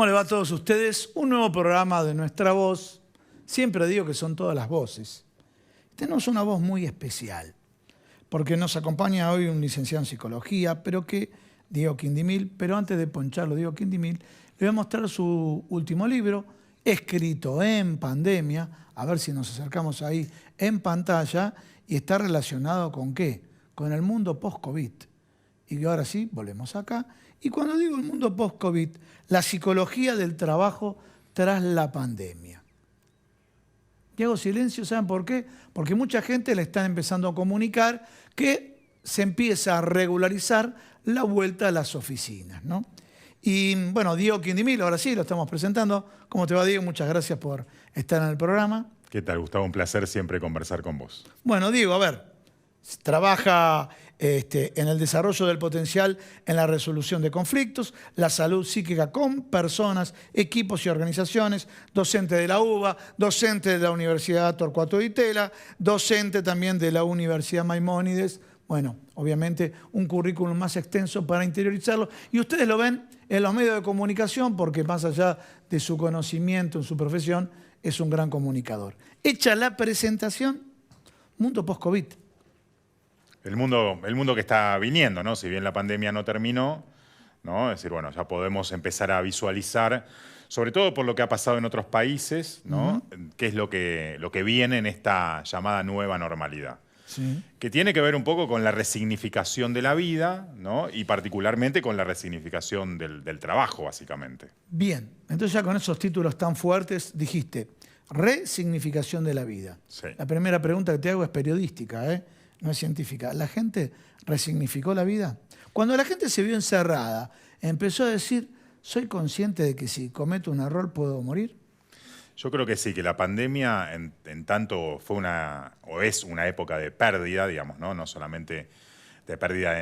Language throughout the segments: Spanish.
¿Cómo le va a todos ustedes? Un nuevo programa de Nuestra Voz. Siempre digo que son todas las voces. Tenemos una voz muy especial, porque nos acompaña hoy un licenciado en Psicología, Diego Quindimil, pero antes de poncharlo, Diego Quindimil, le voy a mostrar su último libro, escrito en pandemia, a ver si nos acercamos ahí en pantalla, y está relacionado ¿con qué? Con el mundo post-COVID. Y ahora sí, volvemos acá. Y cuando digo el mundo post-COVID, la psicología del trabajo tras la pandemia. Y hago silencio, ¿saben por qué? Porque mucha gente le está empezando a comunicar que se empieza a regularizar la vuelta a las oficinas, ¿no? Y bueno, Diego Quindimil, ahora sí, lo estamos presentando. ¿Cómo te va, Diego? Muchas gracias por estar en el programa. ¿Qué tal, Gustavo? Un placer siempre conversar con vos. Bueno, Diego, a ver, trabaja en el desarrollo del potencial en la resolución de conflictos, la salud psíquica con personas, equipos y organizaciones, docente de la UBA, docente de la Universidad Torcuato Di Tella, docente también de la Universidad Maimónides. Bueno, obviamente un currículum más extenso para interiorizarlo. Y ustedes lo ven en los medios de comunicación porque más allá de su conocimiento en su profesión, es un gran comunicador. Hecha la presentación, mundo post-COVID. El mundo que está viniendo, ¿no? Si bien la pandemia no terminó, ¿no? Es decir, bueno, ya podemos empezar a visualizar, sobre todo por lo que ha pasado en otros países, ¿no? Qué es lo que viene en esta llamada nueva normalidad. Sí. Que tiene que ver un poco con la resignificación de la vida, ¿no? Y particularmente con la resignificación del trabajo, básicamente. Bien, entonces ya con esos títulos tan fuertes dijiste, resignificación de la vida. Sí. La primera pregunta que te hago es periodística, no es científica. ¿La gente resignificó la vida? Cuando la gente se vio encerrada, empezó a decir, ¿soy consciente de que si cometo un error puedo morir? Yo creo que sí, que la pandemia en tanto fue es una época de pérdida, digamos, ¿no? No solamente de pérdida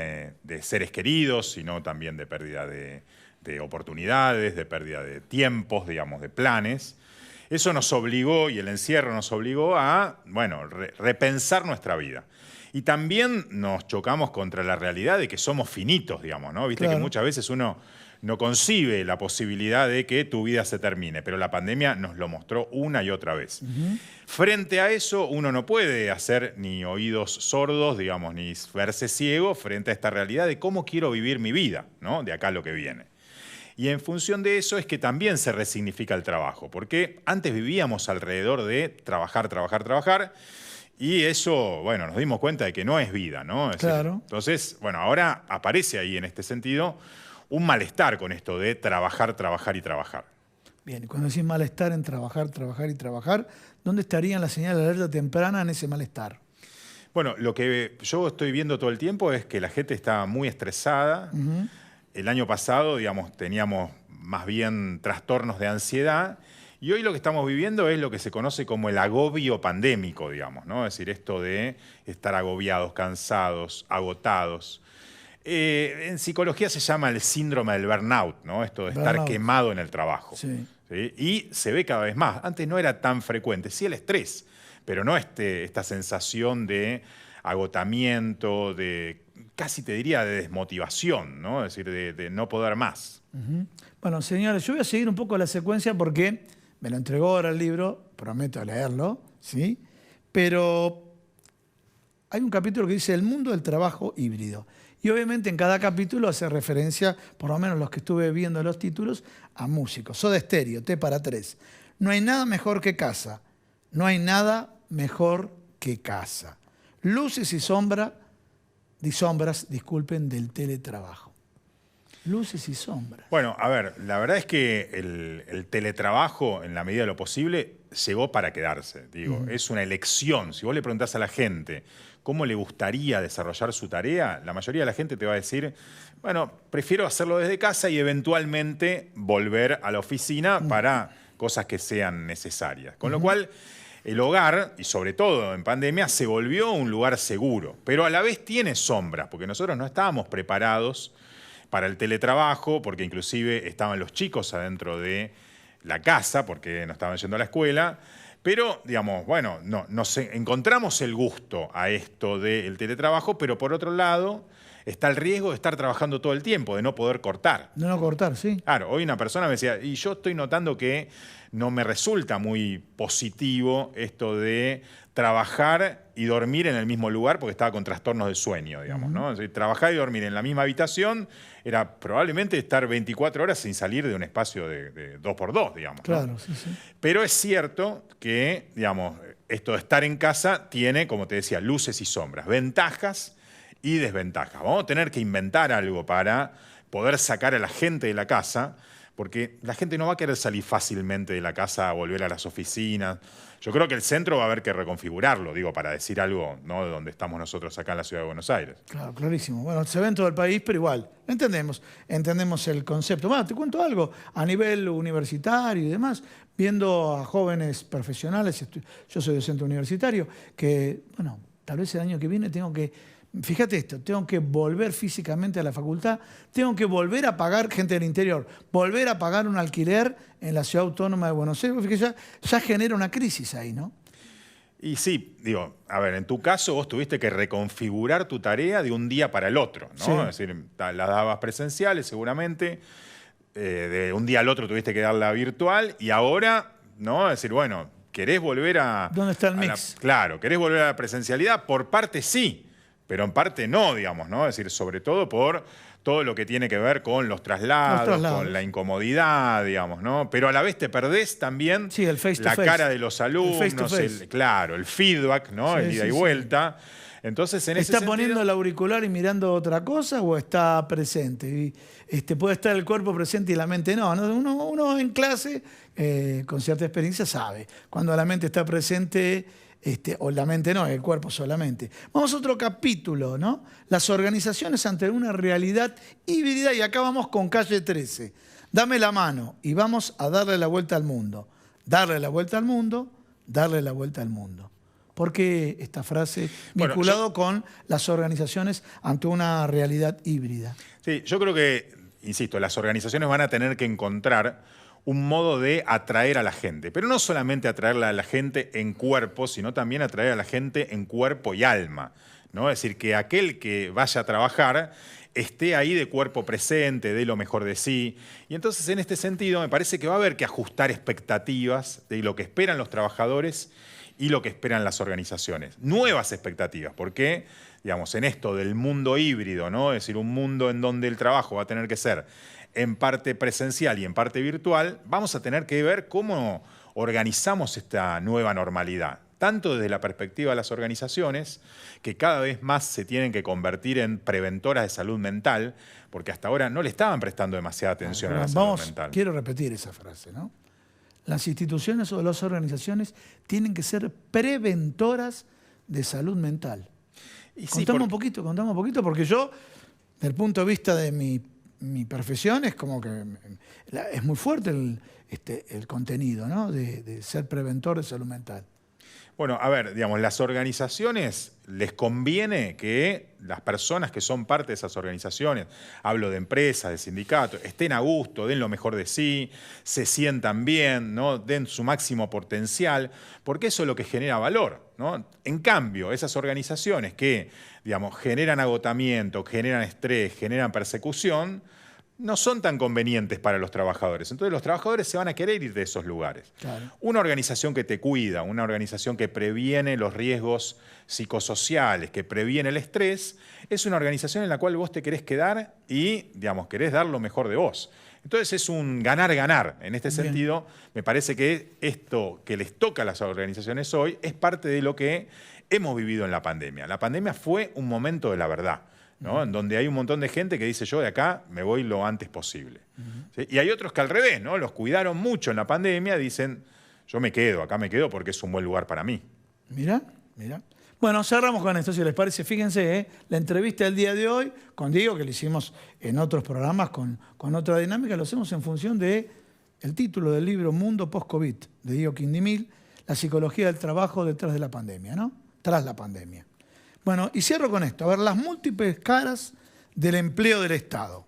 de seres queridos, sino también de pérdida de oportunidades, de pérdida de tiempos, digamos, de planes. Eso nos obligó, y el encierro nos obligó a, bueno, repensar nuestra vida. Y también nos chocamos contra la realidad de que somos finitos, digamos, ¿no? Viste, claro, que muchas veces uno no concibe la posibilidad de que tu vida se termine, pero la pandemia nos lo mostró una y otra vez. Frente a eso, uno no puede hacer ni oídos sordos, digamos, ni verse ciego frente a esta realidad de cómo quiero vivir mi vida, ¿no? De acá lo que viene. Y en función de eso es que también se resignifica el trabajo, porque antes vivíamos alrededor de trabajar, trabajar, trabajar, y eso, bueno, nos dimos cuenta de que no es vida, ¿no? Claro. Entonces, bueno, ahora aparece ahí en este sentido un malestar con esto de trabajar, trabajar y trabajar. Bien, cuando decís malestar en trabajar, trabajar y trabajar, ¿dónde estarían las señales de alerta temprana en ese malestar? Bueno, lo que yo estoy viendo todo el tiempo es que la gente está muy estresada. El año pasado, digamos, teníamos más bien trastornos de ansiedad. Y hoy lo que estamos viviendo es lo que se conoce como el agobio pandémico, digamos, ¿no? Es decir, esto de estar agobiados, cansados, agotados. En psicología se llama el síndrome del burnout, ¿no? Esto de estar quemado en el trabajo. Sí. ¿Sí? Y se ve cada vez más. Antes no era tan frecuente, sí el estrés, pero no esta sensación de agotamiento, de casi te diría de desmotivación, ¿no? Es decir, de no poder más. Bueno, señores, yo voy a seguir un poco la secuencia porque me lo entregó ahora el libro, prometo leerlo, ¿sí? Pero hay un capítulo que dice el mundo del trabajo híbrido. Y obviamente en cada capítulo hace referencia, por lo menos los que estuve viendo los títulos, a músicos. Soda Stereo, T para 3. No hay nada mejor que casa. No hay nada mejor que casa. Luces y sombras, disculpen, del teletrabajo. Luces y sombras. Bueno, a ver, la verdad es que el teletrabajo, en la medida de lo posible, llegó para quedarse. Digo, es una elección. Si vos le preguntás a la gente cómo le gustaría desarrollar su tarea, la mayoría de la gente te va a decir, bueno, prefiero hacerlo desde casa y eventualmente volver a la oficina para cosas que sean necesarias. Con lo cual, el hogar, y sobre todo en pandemia, se volvió un lugar seguro, pero a la vez tiene sombras, porque nosotros no estábamos preparados para el teletrabajo, porque inclusive estaban los chicos adentro de la casa, porque no estaban yendo a la escuela, pero, digamos, bueno, encontramos el gusto a esto del teletrabajo, pero por otro lado, está el riesgo de estar trabajando todo el tiempo, de no poder cortar. De no cortar, sí. Claro, hoy una persona me decía, y yo estoy notando que no me resulta muy positivo esto de trabajar y dormir en el mismo lugar porque estaba con trastornos de sueño, digamos, ¿no? Es decir, trabajar y dormir en la misma habitación era probablemente estar 24 horas sin salir de un espacio de 2x2, digamos. Claro, ¿no? sí, sí. Pero es cierto que, digamos, esto de estar en casa tiene, como te decía, luces y sombras, ventajas y desventajas. Vamos a tener que inventar algo para poder sacar a la gente de la casa, porque la gente no va a querer salir fácilmente de la casa a volver a las oficinas. Yo creo que el centro va a haber que reconfigurarlo, digo, para decir algo, ¿no?, de donde estamos nosotros acá en la ciudad de Buenos Aires. Claro, clarísimo. Bueno, se ve en todo el país, pero igual, entendemos el concepto. Bueno, te cuento algo, a nivel universitario y demás, viendo a jóvenes profesionales, yo soy docente universitario, que, bueno, tal vez el año que viene fíjate esto, tengo que volver físicamente a la facultad, tengo que volver a pagar, gente del interior, volver a pagar un alquiler en la ciudad autónoma de Buenos Aires, porque ya genera una crisis ahí, ¿no? Y sí, digo, a ver, en tu caso vos tuviste que reconfigurar tu tarea de un día para el otro, ¿no? Sí. Es decir, las dabas presenciales seguramente, de un día al otro tuviste que darla virtual y ahora, ¿no? Es decir, bueno, ¿querés volver a... ¿Dónde está el mix? Claro, ¿querés volver a la presencialidad? Por parte sí, pero en parte no, digamos, ¿no? Es decir, sobre todo por todo lo que tiene que ver con los traslados, con la incomodidad, digamos, ¿no? Pero a la vez te perdés también sí, el face to la face. cara de los alumnos, Claro, el feedback, ¿no? Sí, El ida sí, y vuelta. Entonces, en ese ¿está sentido, poniendo el auricular y mirando otra cosa o está presente? Puede estar el cuerpo presente y la mente no. Uno en clase, con cierta experiencia, sabe cuando la mente está presente o la mente no, el cuerpo solamente. Vamos a otro capítulo, ¿no? Las organizaciones ante una realidad híbrida, y acá vamos con Calle 13. Dame la mano y vamos a darle la vuelta al mundo. Darle la vuelta al mundo, darle la vuelta al mundo. ¿Por qué esta frase vinculado con las organizaciones ante una realidad híbrida? Sí, yo creo que, insisto, las organizaciones van a tener que encontrar un modo de atraer a la gente, pero no solamente atraerla a la gente en cuerpo, sino también atraer a la gente en cuerpo y alma, ¿no? Es decir, que aquel que vaya a trabajar esté ahí de cuerpo presente, dé lo mejor de sí. Y entonces, en este sentido, me parece que va a haber que ajustar expectativas de lo que esperan los trabajadores y lo que esperan las organizaciones. Nuevas expectativas, porque, digamos, en esto del mundo híbrido, ¿no? Es decir, un mundo en donde el trabajo va a tener que ser en parte presencial y en parte virtual, vamos a tener que ver cómo organizamos esta nueva normalidad, tanto desde la perspectiva de las organizaciones, que cada vez más se tienen que convertir en preventoras de salud mental, porque hasta ahora no le estaban prestando demasiada atención a la salud mental. Quiero repetir esa frase, ¿no? Las instituciones o las organizaciones tienen que ser preventoras de salud mental. Y sí, contame un poquito, porque yo, desde el punto de vista de mi profesión, es como que es muy fuerte el contenido, ¿no? De ser preventor de salud mental. Bueno, a ver, digamos, las organizaciones les conviene que las personas que son parte de esas organizaciones, hablo de empresas, de sindicatos, estén a gusto, den lo mejor de sí, se sientan bien, ¿no? Den su máximo potencial, porque eso es lo que genera valor, ¿no? En cambio, esas organizaciones que, digamos, generan agotamiento, generan estrés, generan persecución, no son tan convenientes para los trabajadores. Entonces los trabajadores se van a querer ir de esos lugares. Claro. Una organización que te cuida, una organización que previene los riesgos psicosociales, que previene el estrés, es una organización en la cual vos te querés quedar y, digamos, querés dar lo mejor de vos. Entonces es un ganar-ganar. En este sentido, me parece que esto que les toca a las organizaciones hoy es parte de lo que hemos vivido en la pandemia. La pandemia fue un momento de la verdad, ¿no? En donde hay un montón de gente que dice, yo de acá me voy lo antes posible. ¿Sí? Y hay otros que al revés, ¿no? Los cuidaron mucho en la pandemia, dicen, yo me quedo, acá me quedo porque es un buen lugar para mí. Mira. Bueno, cerramos con esto, si les parece. Fíjense, la entrevista del día de hoy con Diego, que lo hicimos en otros programas con otra dinámica, lo hacemos en función del título del libro Mundo Post-COVID, de Diego Quindimil, la psicología del trabajo detrás de la pandemia, ¿no? Tras la pandemia. Bueno, y cierro con esto. A ver, las múltiples caras del empleo del Estado.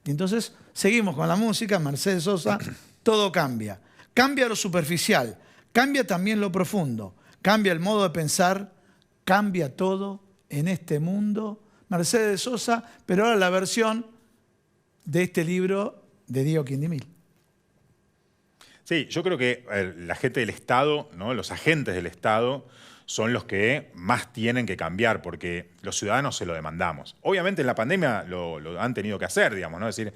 Y entonces seguimos con la música, Mercedes Sosa, todo cambia. Cambia lo superficial, cambia también lo profundo, cambia el modo de pensar, cambia todo en este mundo Mercedes Sosa, pero ahora la versión de este libro de Diego Quindimil. Sí, yo creo que la gente del Estado, ¿no? Los agentes del Estado son los que más tienen que cambiar, porque los ciudadanos se lo demandamos. Obviamente en la pandemia lo han tenido que hacer, digamos, ¿no? Es decir,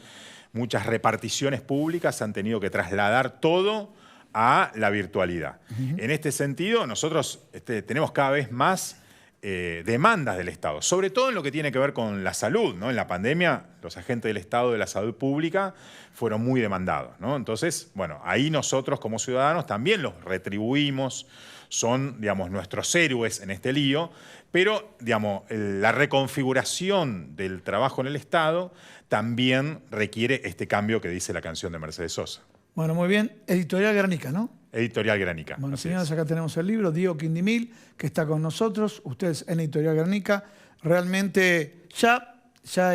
muchas reparticiones públicas han tenido que trasladar todo a la virtualidad. En este sentido, nosotros tenemos cada vez más demandas del Estado, sobre todo en lo que tiene que ver con la salud, ¿no? En la pandemia, los agentes del Estado de la salud pública fueron muy demandados, ¿no? Entonces, bueno, ahí nosotros como ciudadanos también los retribuimos, son, digamos, nuestros héroes en este lío, pero, digamos, la reconfiguración del trabajo en el Estado también requiere este cambio que dice la canción de Mercedes Sosa. Bueno, muy bien. Editorial Granica, ¿no? Editorial Granica. Bueno, señores, acá tenemos el libro, Diego Quindimil, que está con nosotros. Ustedes en Editorial Granica. Realmente ya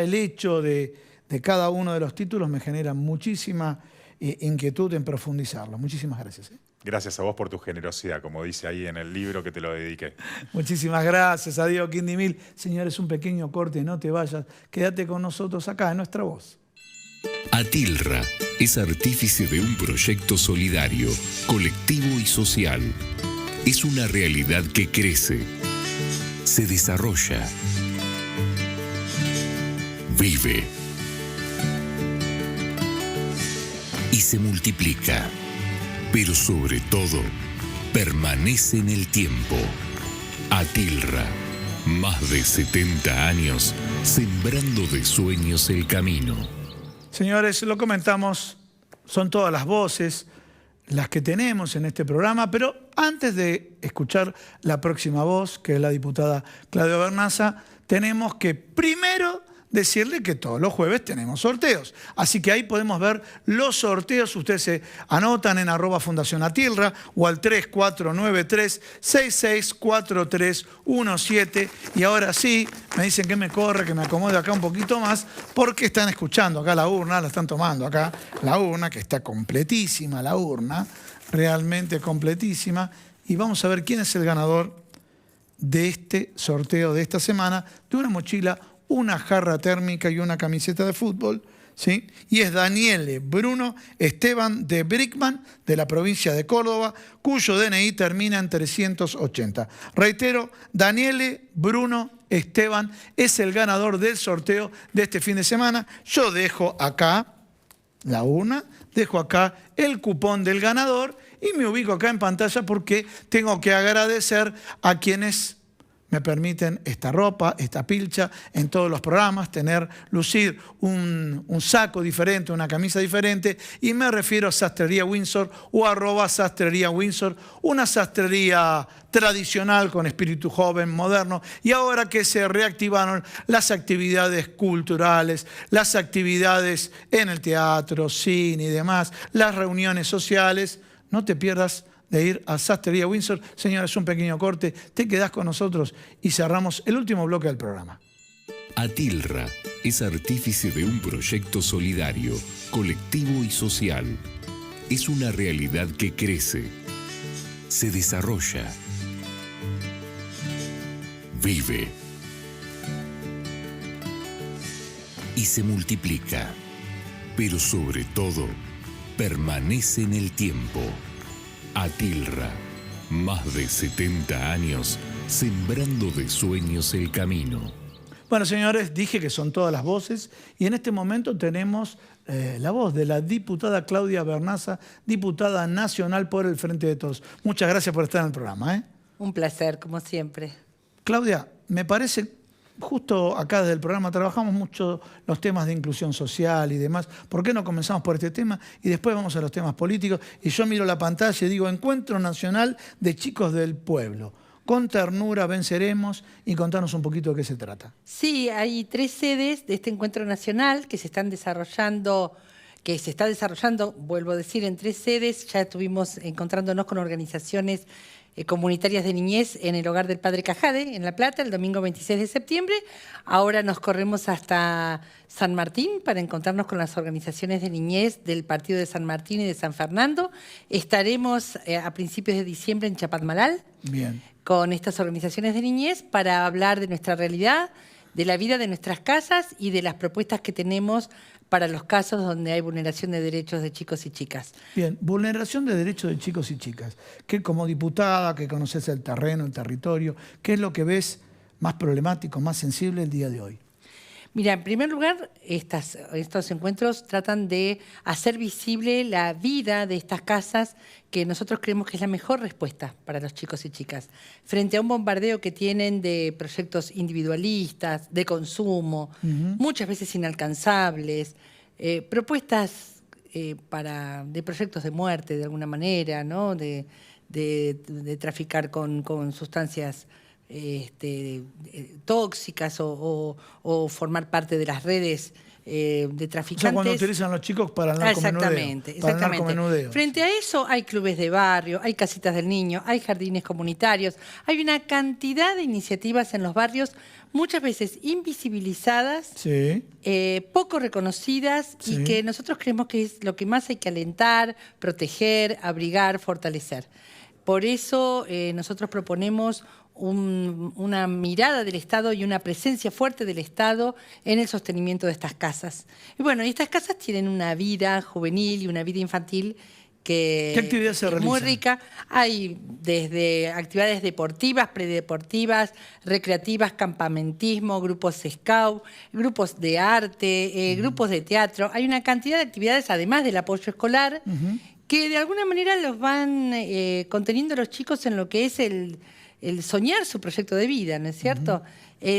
el hecho de cada uno de los títulos me genera muchísima inquietud en profundizarlo. Muchísimas gracias. Gracias a vos por tu generosidad, como dice ahí en el libro que te lo dediqué. Muchísimas gracias a Diego Quindimil. Señores, un pequeño corte, no te vayas. Quédate con nosotros acá en Nuestra Voz. Atilra es artífice de un proyecto solidario, colectivo y social. Es una realidad que crece, se desarrolla, vive y se multiplica, pero sobre todo permanece en el tiempo. Atilra, más de 70 años sembrando de sueños el camino. Señores, lo comentamos, son todas las voces las que tenemos en este programa, pero antes de escuchar la próxima voz, que es la diputada Claudia Bernaza, tenemos que primero decirle que todos los jueves tenemos sorteos. Así que ahí podemos ver los sorteos. Ustedes se anotan en @fundacionatilra o al 3493-664317. Y ahora sí, me dicen que me corre, que me acomode acá un poquito más, porque están escuchando acá la urna, la están tomando acá, la urna, que está completísima, la urna, realmente completísima. Y vamos a ver quién es el ganador de este sorteo de esta semana, de una mochila, una jarra térmica y una camiseta de fútbol, ¿sí? Y es Daniele Bruno Esteban de Brickman, de la provincia de Córdoba, cuyo DNI termina en 380. Reitero, Daniele Bruno Esteban es el ganador del sorteo de este fin de semana. Yo dejo acá la urna, dejo acá el cupón del ganador y me ubico acá en pantalla porque tengo que agradecer a quienes me permiten esta ropa, esta pilcha en todos los programas, lucir un saco diferente, una camisa diferente, y me refiero a Sastrería Windsor o @Sastrería Windsor, una sastrería tradicional con espíritu joven, moderno, y ahora que se reactivaron las actividades culturales, las actividades en el teatro, cine y demás, las reuniones sociales, no te pierdas de ir a Sastrería Windsor. Señores, un pequeño corte, te quedás con nosotros y cerramos el último bloque del programa. Atilra es artífice de un proyecto solidario, colectivo y social. Es una realidad que crece, se desarrolla, vive y se multiplica, pero sobre todo permanece en el tiempo. Atilra, más de 70 años sembrando de sueños el camino. Bueno, señores, dije que son todas las voces y en este momento tenemos la voz de la diputada Claudia Bernaza, diputada nacional por el Frente de Todos. Muchas gracias por estar en el programa. Un placer, como siempre. Claudia, me parece, justo acá desde el programa trabajamos mucho los temas de inclusión social y demás. ¿Por qué no comenzamos por este tema y después vamos a los temas políticos? Y yo miro la pantalla y digo, Encuentro Nacional de Chicos del Pueblo. Con ternura venceremos, y contanos un poquito de qué se trata. Sí, hay 3 sedes de este encuentro nacional que se está desarrollando, vuelvo a decir, en 3 sedes. Ya estuvimos encontrándonos con organizaciones comunitarias de niñez en el Hogar del Padre Cajade, en La Plata, el domingo 26 de septiembre. Ahora nos corremos hasta San Martín para encontrarnos con las organizaciones de niñez del partido de San Martín y de San Fernando. Estaremos a principios de diciembre en Chapadmalal. Bien. Con estas organizaciones de niñez para hablar de nuestra realidad, de la vida de nuestras casas y de las propuestas que tenemos para los casos donde hay vulneración de derechos de chicos y chicas. Bien, vulneración de derechos de chicos y chicas. Que como diputada, que conoces el terreno, el territorio, ¿qué es lo que ves más problemático, más sensible el día de hoy? Mira, en primer lugar, estos encuentros tratan de hacer visible la vida de estas casas que nosotros creemos que es la mejor respuesta para los chicos y chicas. Frente a un bombardeo que tienen de proyectos individualistas, de consumo, muchas veces inalcanzables, propuestas de proyectos de muerte de alguna manera, ¿no? de traficar con sustancias tóxicas o formar parte de las redes de traficantes. O sea, cuando utilizan a los chicos para el narcomenudeo. Exactamente. Frente a eso hay clubes de barrio, hay casitas del niño, hay jardines comunitarios, hay una cantidad de iniciativas en los barrios, muchas veces invisibilizadas, sí, poco reconocidas, sí, y que nosotros creemos que es lo que más hay que alentar, proteger, abrigar, fortalecer. Por eso nosotros proponemos una mirada del Estado y una presencia fuerte del Estado en el sostenimiento de estas casas. Y bueno, estas casas tienen una vida juvenil y una vida infantil que ¿qué actividades se realizan? Muy rica. Hay desde actividades deportivas, predeportivas, recreativas, campamentismo, grupos scout, grupos de arte, grupos de teatro. Hay una cantidad de actividades, además del apoyo escolar, que de alguna manera los van conteniendo los chicos en lo que es el soñar su proyecto de vida, ¿no es cierto?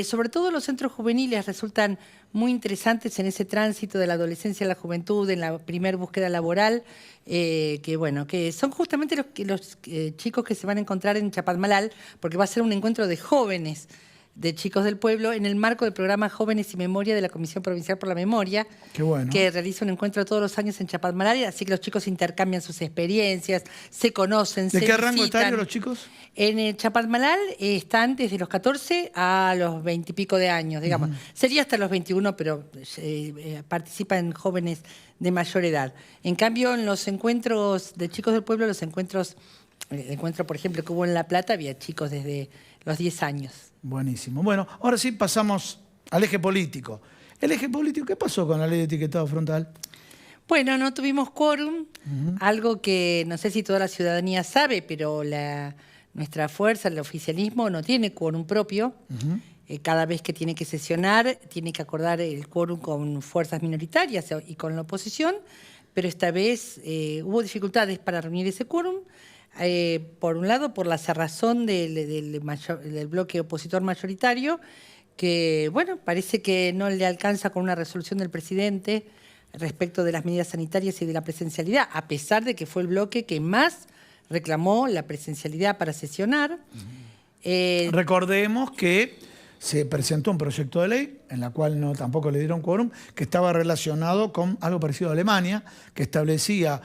Sobre todo los centros juveniles resultan muy interesantes en ese tránsito de la adolescencia a la juventud, en la primer búsqueda laboral, que son justamente los chicos que se van a encontrar en Chapalmalal, porque va a ser un encuentro de jóvenes, de chicos del pueblo, en el marco del programa Jóvenes y Memoria de la Comisión Provincial por la Memoria, qué bueno, que realiza un encuentro todos los años en Chapalmalal, así que los chicos intercambian sus experiencias, se conocen, se visitan. ¿De qué rango etario los chicos? En el Chapalmalal están desde los 14 a los 20 y pico de años, digamos. Sería hasta los 21, pero participan jóvenes de mayor edad. En cambio, en los encuentros de chicos del pueblo, el encuentro, por ejemplo, que hubo en La Plata, había chicos desde los 10 años. Buenísimo. Bueno, ahora sí pasamos al eje político. El eje político, ¿qué pasó con la ley de etiquetado frontal? Bueno, no tuvimos quórum, algo que no sé si toda la ciudadanía sabe, pero nuestra fuerza, el oficialismo, no tiene quórum propio. Cada vez que tiene que sesionar, tiene que acordar el quórum con fuerzas minoritarias y con la oposición, pero esta vez hubo dificultades para reunir ese quórum. Por un lado, por la cerrazón del bloque opositor mayoritario, que, bueno, parece que no le alcanza con una resolución del presidente respecto de las medidas sanitarias y de la presencialidad, a pesar de que fue el bloque que más reclamó la presencialidad para sesionar. Recordemos que se presentó un proyecto de ley, en la cual tampoco le dieron quórum, que estaba relacionado con algo parecido a Alemania, que establecía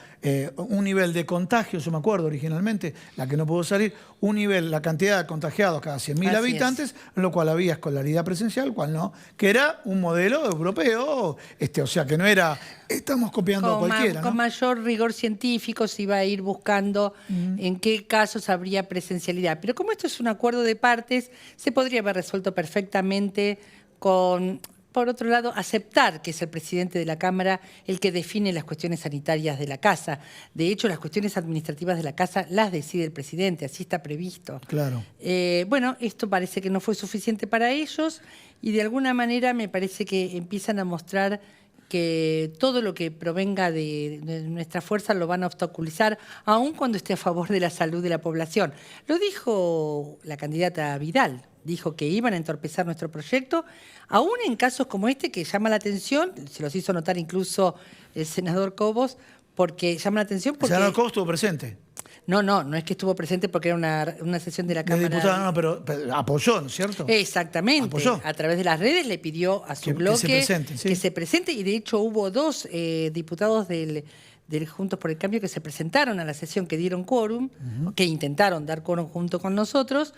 un nivel de contagio, yo me acuerdo originalmente, la que no pudo salir, la cantidad de contagiados cada 100.000 habitantes, en lo cual había escolaridad presencial, cual no, que era un modelo europeo, o sea, que no era, estamos copiando a cualquiera. Con mayor rigor científico se iba a ir buscando en qué casos habría presencialidad. Pero como esto es un acuerdo de partes, se podría haber resuelto perfectamente con, por otro lado, aceptar que es el presidente de la Cámara el que define las cuestiones sanitarias de la casa. De hecho, las cuestiones administrativas de la casa las decide el presidente, así está previsto. Claro. Bueno, esto parece que no fue suficiente para ellos y de alguna manera me parece que empiezan a mostrar que todo lo que provenga de nuestra fuerza lo van a obstaculizar, aun cuando esté a favor de la salud de la población. Lo dijo la candidata Vidal, dijo que iban a entorpecer nuestro proyecto, aún en casos como este que llama la atención, se los hizo notar incluso el senador Cobos, porque llama la atención porque... ¿El senador Cobos estuvo presente? No es que estuvo presente porque era una sesión de la Cámara. Diputado, no, pero apoyó, ¿no es cierto? Exactamente. Apoyó. A través de las redes le pidió a su bloque que se presente, y de hecho hubo dos diputados del Juntos por el Cambio que se presentaron a la sesión, que dieron quórum, que intentaron dar quórum junto con nosotros,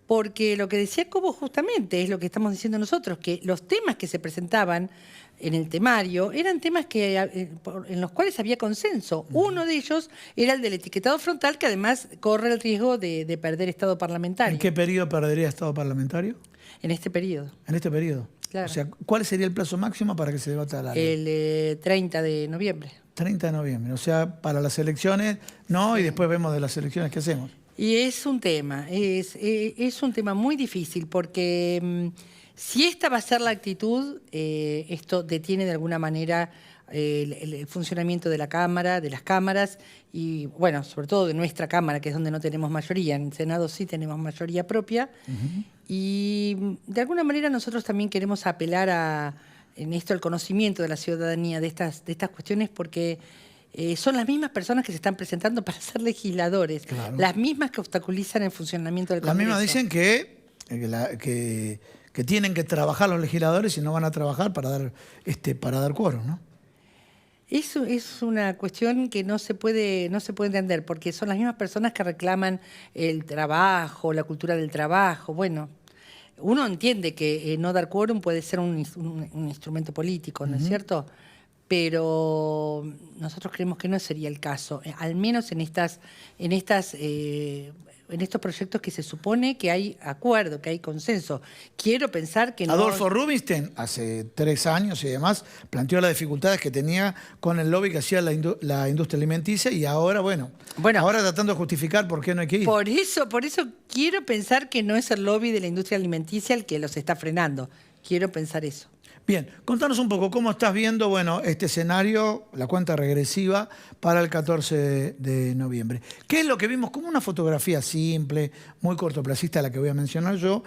porque lo que decía Cobo justamente es lo que estamos diciendo nosotros, que los temas que se presentaban en el temario eran temas en los cuales había consenso. Uno de ellos era el del etiquetado frontal, que además corre el riesgo de perder estado parlamentario. ¿En qué periodo perdería estado parlamentario? En este periodo. ¿En este periodo? claro. O sea, ¿cuál sería el plazo máximo para que se debata la ley? El 30 de noviembre. 30 de noviembre, o sea, para las elecciones no, Sí. y después vemos de las elecciones qué hacemos. Y es un tema, es un tema muy difícil porque si esta va a ser la actitud, esto detiene de alguna manera el funcionamiento de la Cámara, de las cámaras y, bueno, sobre todo de nuestra Cámara, que es donde no tenemos mayoría. En el Senado sí tenemos mayoría propia. Y de alguna manera nosotros también queremos apelar en esto al conocimiento de la ciudadanía de estas cuestiones porque son las mismas personas que se están presentando para ser legisladores, Claro. las mismas que obstaculizan el funcionamiento del Las Congreso. mismas dicen que tienen que trabajar los legisladores y no van a trabajar para dar quórum, ¿no? Eso es una cuestión que no se puede entender, porque son las mismas personas que reclaman el trabajo, la cultura del trabajo. Bueno, uno entiende que no dar quórum puede ser un instrumento político, ¿no es cierto? Pero nosotros creemos que no sería el caso, al menos en estos proyectos que se supone que hay acuerdo, que hay consenso. Quiero pensar que no... Adolfo Rubinstein, hace 3 años y demás, planteó las dificultades que tenía con el lobby que hacía la industria alimenticia y ahora, bueno, ahora tratando de justificar por qué no hay que ir. Por eso quiero pensar que no es el lobby de la industria alimenticia el que los está frenando. Quiero pensar eso. Bien, contanos un poco cómo estás viendo, bueno, este escenario, la cuenta regresiva para el 14 de noviembre. ¿Qué es lo que vimos? Como una fotografía simple, muy cortoplacista, la que voy a mencionar yo.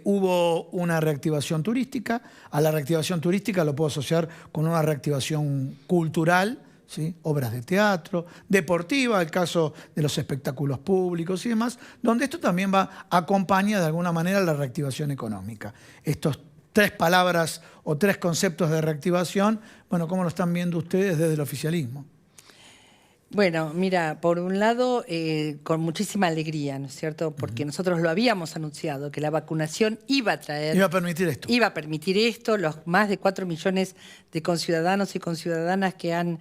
Hubo una reactivación turística. A la reactivación turística lo puedo asociar con una reactivación cultural, ¿sí? Obras de teatro, deportiva, el caso de los espectáculos públicos y demás, donde esto también acompaña de alguna manera la reactivación económica. Estos 3 palabras o 3 conceptos de reactivación, bueno, ¿cómo lo están viendo ustedes desde el oficialismo? Bueno, mira, por un lado, con muchísima alegría, ¿no es cierto? Porque nosotros lo habíamos anunciado, que la vacunación iba a traer... Iba a permitir esto. Iba a permitir esto, los más de 4 millones de conciudadanos y conciudadanas que han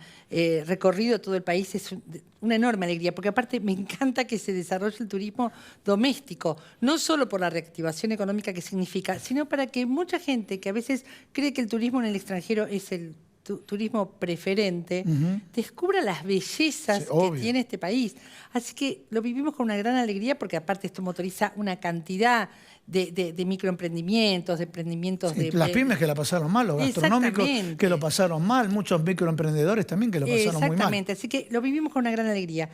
recorrido todo el país, es una enorme alegría, porque aparte me encanta que se desarrolle el turismo doméstico, no solo por la reactivación económica que significa, sino para que mucha gente que a veces cree que el turismo en el extranjero es el turismo preferente, descubra las bellezas que tiene este país. Así que lo vivimos con una gran alegría porque aparte esto motoriza una cantidad de microemprendimientos, de emprendimientos sí, las pymes que la pasaron mal, los gastronómicos que lo pasaron mal, muchos microemprendedores también que lo pasaron muy mal. Exactamente, así que lo vivimos con una gran alegría.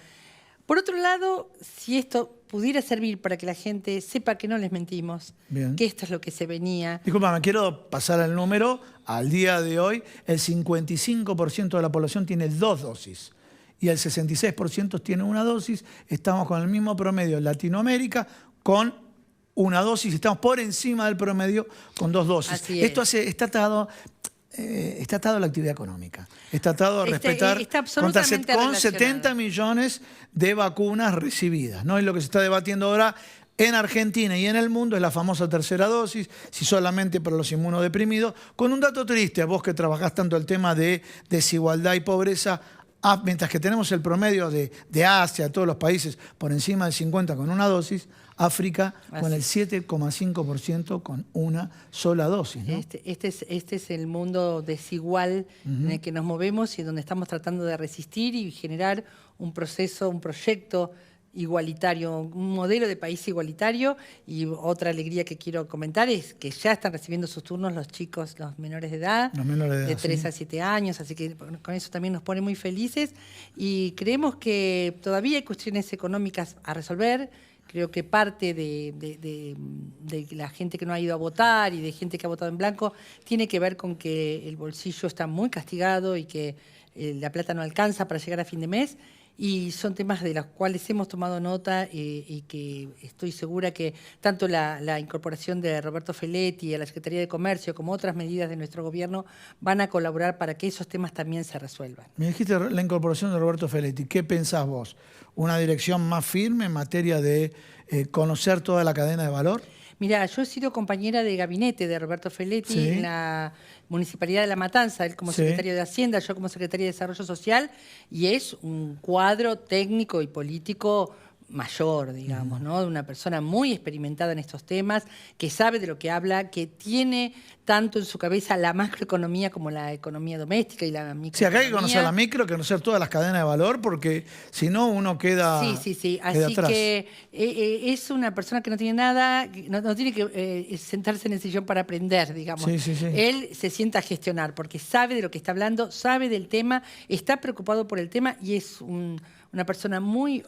Por otro lado, si esto pudiera servir para que la gente sepa que no les mentimos, bien, que esto es lo que se venía. Disculpame, quiero pasar el número. Al día de hoy, el 55% de la población tiene 2 dosis y el 66% tiene 1 dosis. Estamos con el mismo promedio en Latinoamérica con 1 dosis. Estamos por encima del promedio con 2 dosis. Así es. Esto está atado a la actividad económica. Está atado a respetar con 70 millones de vacunas recibidas, ¿no? Es lo que se está debatiendo ahora en Argentina y en el mundo, es la famosa tercera dosis, si solamente para los inmunodeprimidos. Con un dato triste, vos que trabajás tanto el tema de desigualdad y pobreza, mientras que tenemos el promedio de Asia, todos los países por encima del 50 con 1 dosis, África con el 7,5% con 1 sola dosis, ¿no? Este es el mundo desigual en el que nos movemos y donde estamos tratando de resistir y generar un proyecto igualitario, un modelo de país igualitario. Y otra alegría que quiero comentar es que ya están recibiendo sus turnos los chicos, los menores de edad, de 3 a 7 años, así que con eso también nos pone muy felices y creemos que todavía hay cuestiones económicas a resolver. Creo que parte de la gente que no ha ido a votar y de gente que ha votado en blanco tiene que ver con que el bolsillo está muy castigado y que la plata no alcanza para llegar a fin de mes. Y son temas de los cuales hemos tomado nota y que estoy segura que tanto la incorporación de Roberto Feletti a la Secretaría de Comercio como otras medidas de nuestro gobierno van a colaborar para que esos temas también se resuelvan. Me dijiste la incorporación de Roberto Feletti. ¿Qué pensás vos? ¿Una dirección más firme en materia de conocer toda la cadena de valor? Mirá, yo he sido compañera de gabinete de Roberto Feletti en la Municipalidad de La Matanza, él como secretario de Hacienda, yo como secretaria de Desarrollo Social, y es un cuadro técnico y político mayor, digamos, ¿no? De una persona muy experimentada en estos temas, que sabe de lo que habla, que tiene tanto en su cabeza la macroeconomía como la economía doméstica y la microeconomía. Sí, acá hay que conocer la micro, conocer todas las cadenas de valor, porque si no uno queda Sí. queda Así atrás. que es una persona que no tiene nada, no tiene que sentarse en el sillón para aprender, digamos. Sí. Él se sienta a gestionar porque sabe de lo que está hablando, sabe del tema, está preocupado por el tema y es una persona muy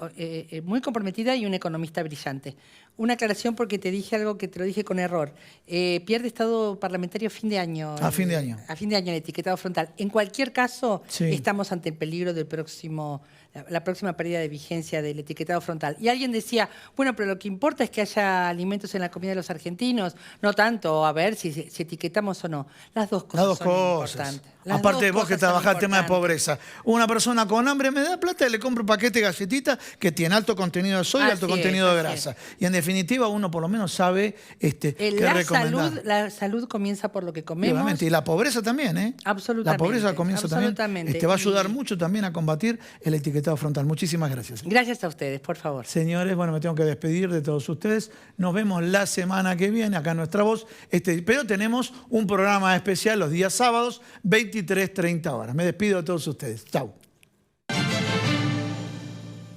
comprometida y un economista brillante. Una aclaración porque te dije algo que te lo dije con error. Pierde estado parlamentario a fin de año. A fin de año. A fin de año el etiquetado frontal. En cualquier caso, Sí. estamos ante el peligro del la próxima pérdida de vigencia del etiquetado frontal. Y alguien decía, bueno, pero lo que importa es que haya alimentos en la comida de los argentinos, no tanto a ver si etiquetamos o no. Las dos cosas Las dos son cosas. importantes. Las Aparte de dos vos que cosas son trabajás el tema de importantes. pobreza. Una persona con hambre me da plata y le compro un paquete de galletitas que tiene alto contenido de sodio y alto Así es, contenido de así grasa. Y en definitiva uno por lo menos sabe qué recomendar. La salud comienza por lo que Y comemos. obviamente, y la pobreza también, ¿eh? Absolutamente, La pobreza comienza también. absolutamente. Va a ayudar mucho también a combatir el etiquetado frontal. Muchísimas gracias. Gracias a ustedes, por favor. Señores, bueno, me tengo que despedir de todos ustedes. Nos vemos la semana que viene acá en Nuestra Voz. Pero tenemos un programa especial los días sábados, 23:30 horas. Me despido de todos ustedes. Chau.